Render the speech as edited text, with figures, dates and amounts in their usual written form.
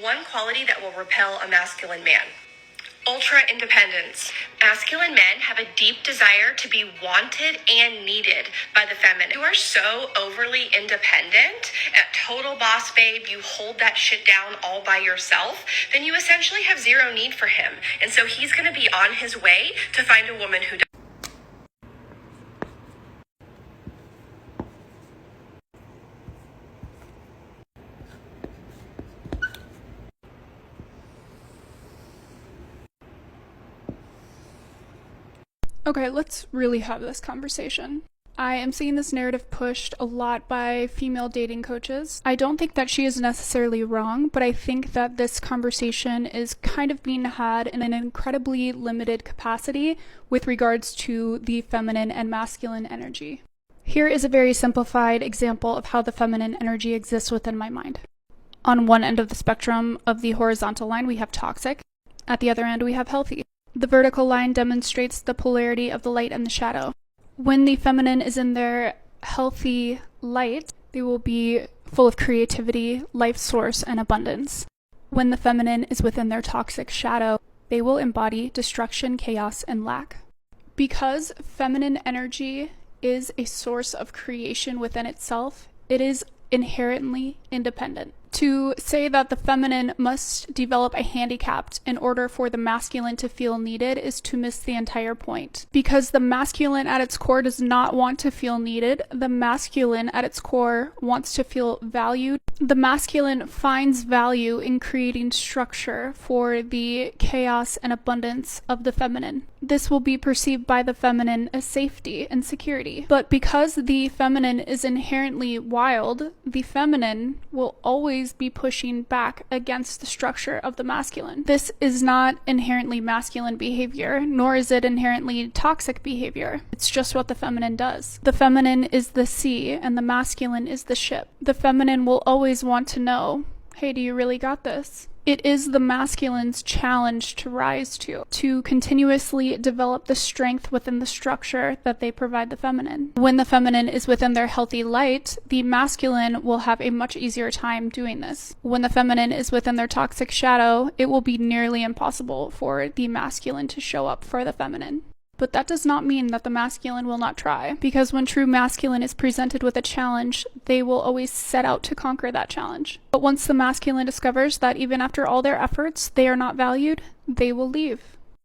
One quality that will repel a masculine man: ultra independence. Masculine men have a deep desire to be wanted and needed by the feminine. You are so overly independent, a total boss babe, you hold that shit down all by yourself, then you essentially have zero need for him. And so he's going to be on his way to find a woman who does. Okay, let's really have this conversation. I am seeing this narrative pushed a lot by female dating coaches. I don't think that she is necessarily wrong, but I think that this conversation is kind of being had in an incredibly limited capacity with regards to the feminine and masculine energy. Here is a very simplified example of how the feminine energy exists within my mind. On one end of the spectrum of the horizontal line, we have toxic. At the other end, we have healthy. The vertical line demonstrates the polarity of the light and the shadow. When the feminine is in their healthy light, they will be full of creativity, life source, and abundance. When the feminine is within their toxic shadow, they will embody destruction, chaos, and lack. Because feminine energy is a source of creation within itself, it is inherently independent. To say that the feminine must develop a handicap in order for the masculine to feel needed is to miss the entire point. Because the masculine at its core does not want to feel needed, the masculine at its core wants to feel valued. The masculine finds value in creating structure for the chaos and abundance of the feminine. This will be perceived by the feminine as safety and security. But because the feminine is inherently wild, the feminine will always be pushing back against the structure of the masculine. This is not inherently masculine behavior, nor is it inherently toxic behavior. It's just what the feminine does. The feminine is the sea, and the masculine is the ship. The feminine will always want to know, hey, do you really got this? It is the masculine's challenge to rise to continuously develop the strength within the structure that they provide the feminine. When the feminine is within their healthy light, the masculine will have a much easier time doing this. When the feminine is within their toxic shadow, it will be nearly impossible for the masculine to show up for the feminine. But that does not mean that the masculine will not try, because when true masculine is presented with a challenge, they will always set out to conquer that challenge. But once the masculine discovers that even after all their efforts, they are not valued, they will leave.